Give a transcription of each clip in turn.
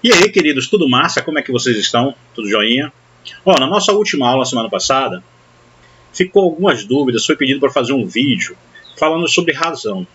E aí, queridos, tudo massa? Como é que vocês estão? Tudo joinha? Na nossa última aula, semana passada, ficou algumas dúvidas, foi pedido para fazer um vídeo falando sobre razão.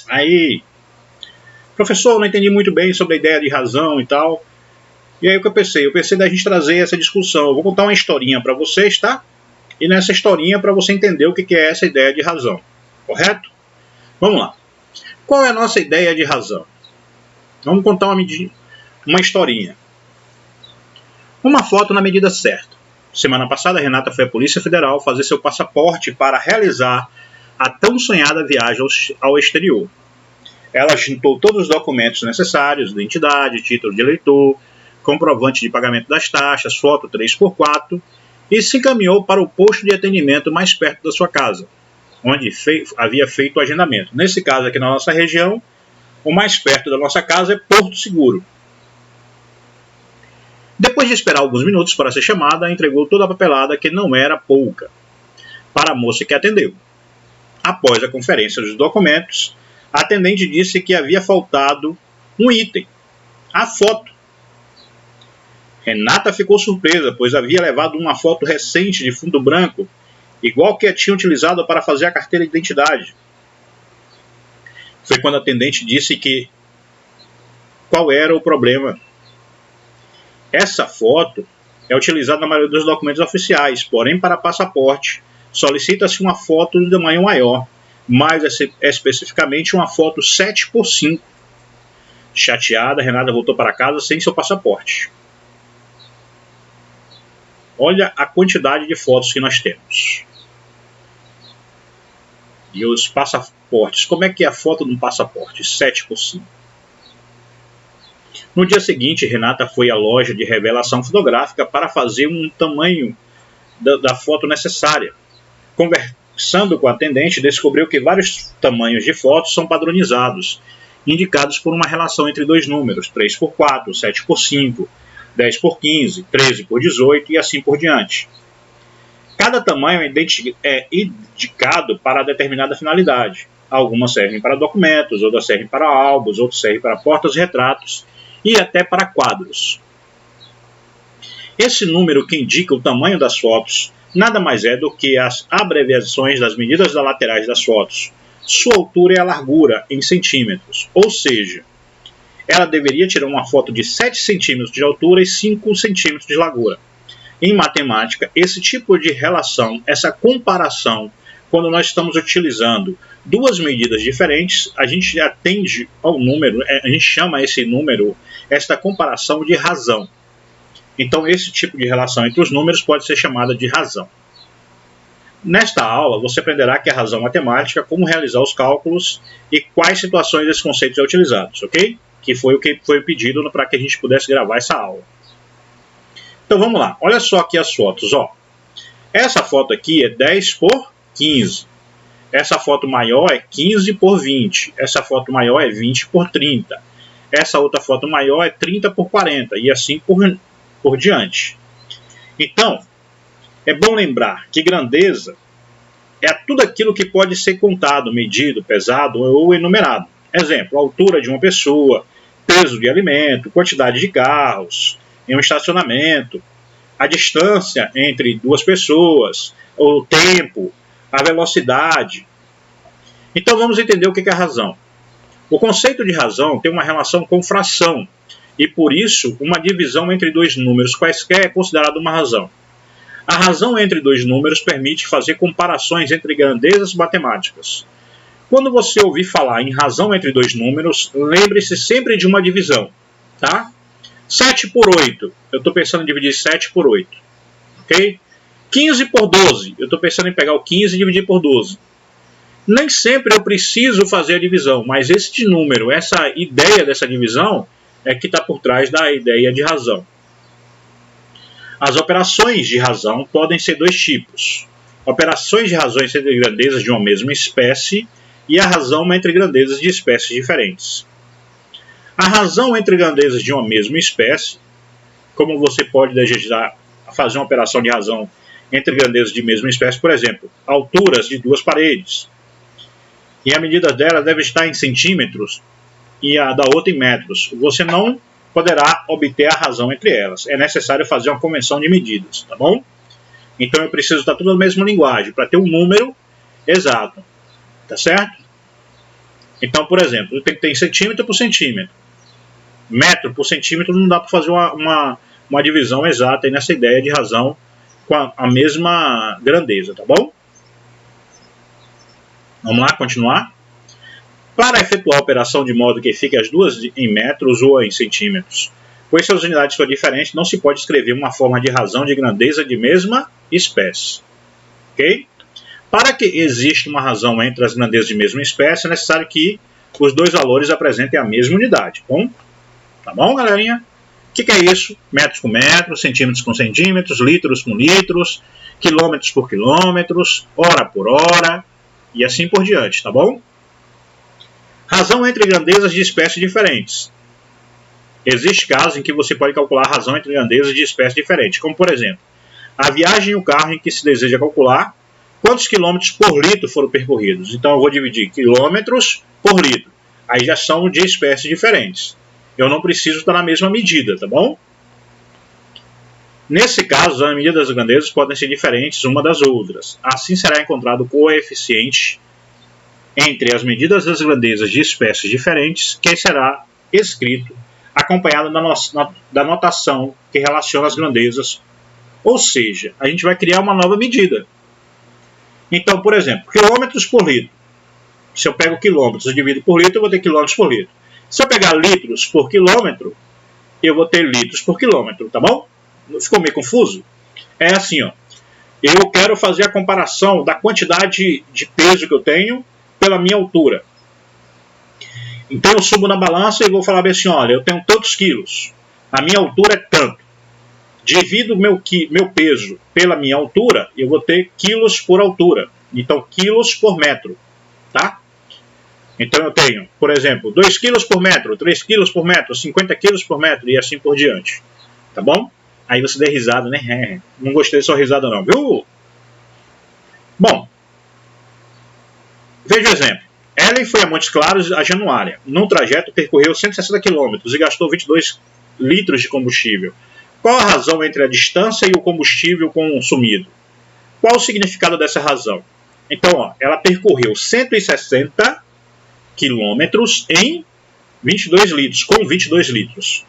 Aí, professor, eu não entendi muito bem sobre a ideia de razão e tal. E aí o que eu pensei? Eu pensei da gente trazer essa discussão. Eu vou contar uma historinha para vocês, tá? E nessa historinha para você entender o que é essa ideia de razão. Correto? Vamos lá. Qual é a nossa ideia de razão? Vamos contar uma historinha. Uma foto na medida certa. Semana passada, a Renata foi à Polícia Federal fazer seu passaporte para realizar a tão sonhada viagem ao exterior. Ela juntou todos os documentos necessários, identidade, título de eleitor, comprovante de pagamento das taxas, foto 3x4, e se encaminhou para o posto de atendimento mais perto da sua casa, onde havia feito o agendamento. Nesse caso, aqui na nossa região, o mais perto da nossa casa é Porto Seguro. Depois de esperar alguns minutos para ser chamada, entregou toda a papelada, que não era pouca, para a moça que atendeu. Após a conferência dos documentos, a atendente disse que havia faltado um item: a foto. Renata ficou surpresa, pois havia levado uma foto recente de fundo branco, igual que a tinha utilizado para fazer a carteira de identidade. Foi quando a atendente disse que qual era o problema. Essa foto é utilizada na maioria dos documentos oficiais, porém para passaporte solicita-se uma foto de tamanho maior, mais especificamente uma foto 7x5. Chateada, Renata voltou para casa sem seu passaporte. Olha a quantidade de fotos que nós temos. E os passaportes. Como é que é a foto de um passaporte? 7x5. No dia seguinte, Renata foi à loja de revelação fotográfica para fazer um tamanho da foto necessária. Conversando com a atendente, descobriu que vários tamanhos de fotos são padronizados, indicados por uma relação entre dois números, 3x4, 7x5, 10x15, 13x18 e assim por diante. Cada tamanho é indicado para determinada finalidade. Algumas servem para documentos, outras servem para álbuns, outras servem para portas-retratos e até para quadros. Esse número que indica o tamanho das fotos nada mais é do que as abreviações das medidas das laterais das fotos, sua altura e a largura em centímetros, ou seja, ela deveria tirar uma foto de 7 centímetros de altura e 5 centímetros de largura. Em matemática, esse tipo de relação, essa comparação, quando nós estamos utilizando duas medidas diferentes, a gente atende ao número, a gente chama esse número, esta comparação de razão. Então, esse tipo de relação entre os números pode ser chamada de razão. Nesta aula, você aprenderá que a razão matemática, como realizar os cálculos e quais situações esses conceitos são utilizados, ok? Que foi o que foi pedido para que a gente pudesse gravar essa aula. Então, vamos lá. Olha só aqui as fotos. Essa foto aqui é 10x15. Essa foto maior é 15x20. Essa foto maior é 20x30. Essa outra foto maior é 30x40. E assim por diante. Então, é bom lembrar que grandeza é tudo aquilo que pode ser contado, medido, pesado ou enumerado. Exemplo, a altura de uma pessoa, peso de alimento, quantidade de carros em um estacionamento, a distância entre duas pessoas, o tempo, a velocidade. Então vamos entender o que é a razão. O conceito de razão tem uma relação com fração, e por isso uma divisão entre dois números quaisquer é considerada uma razão. A razão entre dois números permite fazer comparações entre grandezas matemáticas. Quando você ouvir falar em razão entre dois números, lembre-se sempre de uma divisão, tá? 7 por 8, eu estou pensando em dividir 7 por 8, ok? 15 por 12, eu estou pensando em pegar o 15 e dividir por 12. Nem sempre eu preciso fazer a divisão, mas esse número, essa ideia dessa divisão é que está por trás da ideia de razão. As operações de razão podem ser dois tipos: operações de razões entre grandezas de uma mesma espécie e a razão entre grandezas de espécies diferentes. A razão entre grandezas de uma mesma espécie, como você pode desejar fazer uma operação de razão entre grandezas de mesma espécie, por exemplo, alturas de duas paredes, e a medida dela deve estar em centímetros e a da outra em metros. Você não poderá obter a razão entre elas. É necessário fazer uma convenção de medidas, tá bom? Então eu preciso estar tudo na mesma linguagem para ter um número exato, tá certo? Então, por exemplo, eu tenho que ter centímetro por centímetro. Metro por centímetro não dá para fazer uma divisão exata aí nessa ideia de razão com a mesma grandeza, tá bom? Vamos lá, continuar. Para efetuar a operação de modo que fique as duas em metros ou em centímetros, pois se as unidades forem diferentes, não se pode escrever uma forma de razão de grandeza de mesma espécie. Ok? Para que exista uma razão entre as grandezas de mesma espécie, é necessário que os dois valores apresentem a mesma unidade. Tá bom, galerinha? O que é isso? Metros com metros, centímetros com centímetros, litros com litros, quilômetros por quilômetros, hora por hora e assim por diante, tá bom? Razão entre grandezas de espécies diferentes. Existem casos em que você pode calcular a razão entre grandezas de espécies diferentes, como por exemplo, a viagem em um carro em que se deseja calcular quantos quilômetros por litro foram percorridos. Então eu vou dividir quilômetros por litro. Aí já são de espécies diferentes. Eu não preciso estar na mesma medida, tá bom? Nesse caso, as medidas das grandezas podem ser diferentes uma das outras. Assim será encontrado o coeficiente entre as medidas das grandezas de espécies diferentes, que será escrito acompanhado da notação que relaciona as grandezas. Ou seja, a gente vai criar uma nova medida. Então, por exemplo, quilômetros por litro. Se eu pego quilômetros e divido por litro, eu vou ter quilômetros por litro. Se eu pegar litros por quilômetro, eu vou ter litros por quilômetro, tá bom? Ficou meio confuso? É assim, ó. Eu quero fazer a comparação da quantidade de peso que eu tenho pela minha altura. Então eu subo na balança e vou falar bem assim, olha, eu tenho tantos quilos, a minha altura é tanto. Divido meu peso pela minha altura, eu vou ter quilos por altura. Então, quilos por metro, tá? Então eu tenho, por exemplo, 2 quilos por metro, 3 quilos por metro, 50 quilos por metro e assim por diante. Tá bom? Aí você dê risada, né? Não gostei da sua risada não, viu? Bom, veja o exemplo. Ellen foi a Montes Claros a Januária. Num trajeto percorreu 160 km e gastou 22 litros de combustível. Qual a razão entre a distância e o combustível consumido? Qual o significado dessa razão? Então, ó, ela percorreu 160 quilômetros em 22 litros, com 22 litros.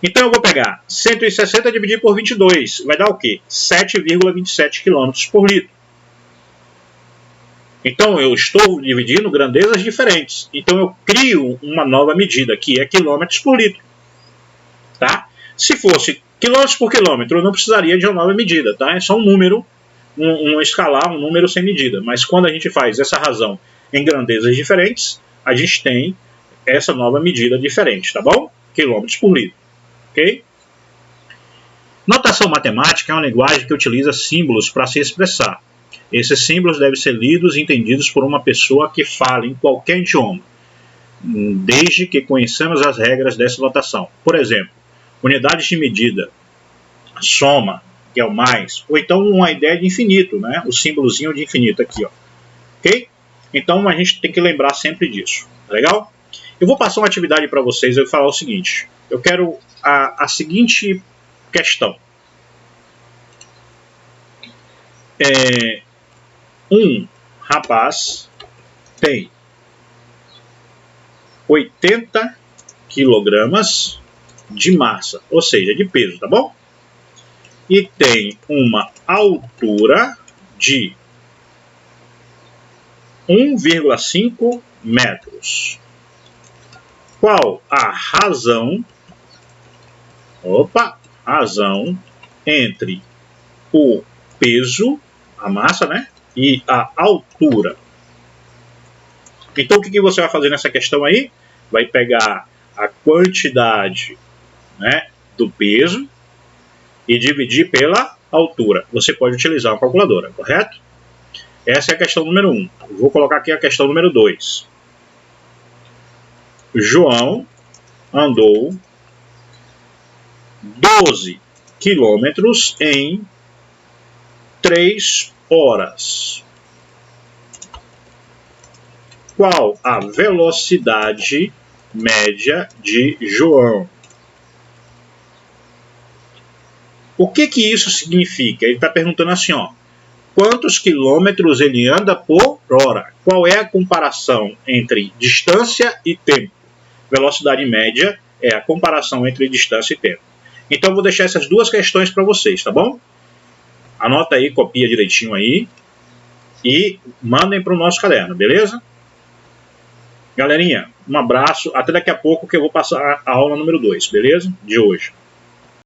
Então eu vou pegar 160 dividido por 22, vai dar o quê? 7,27 km por litro. Então eu estou dividindo grandezas diferentes. Então eu crio uma nova medida, que é quilômetros por litro. Tá? Se fosse quilômetros por quilômetro, eu não precisaria de uma nova medida. Tá? É só um número, um escalar, um número sem medida. Mas quando a gente faz essa razão em grandezas diferentes, a gente tem essa nova medida diferente, tá bom? Quilômetros por litro, ok? Notação matemática é uma linguagem que utiliza símbolos para se expressar. Esses símbolos devem ser lidos e entendidos por uma pessoa que fale em qualquer idioma, desde que conheçamos as regras dessa notação. Por exemplo, unidades de medida, soma, que é o mais, ou então uma ideia de infinito, né? O símbolozinho de infinito aqui, ó. Ok? Então a gente tem que lembrar sempre disso. Tá legal? Eu vou passar uma atividade para vocês. Eu vou falar o seguinte. Eu quero a seguinte questão. Um rapaz tem 80 quilogramas de massa, ou seja, de peso, tá bom? E tem uma altura de 1,5 metros. Qual a razão entre o peso, a massa, né, e a altura? Então o que você vai fazer nessa questão aí? Vai pegar a quantidade, né, do peso e dividir pela altura. Você pode utilizar uma calculadora, correto? Essa é a questão número 1. Vou colocar aqui a questão número 2. João andou 12 quilômetros em 3 horas. Qual a velocidade média de João? O que isso significa? Ele está perguntando assim, ó, quantos quilômetros ele anda por hora? Qual é a comparação entre distância e tempo? Velocidade média é a comparação entre distância e tempo. Então eu vou deixar essas duas questões para vocês, tá bom? Anota aí, copia direitinho aí e mandem para o nosso caderno, beleza? Galerinha, um abraço, até daqui a pouco que eu vou passar a aula número 2, beleza? De hoje.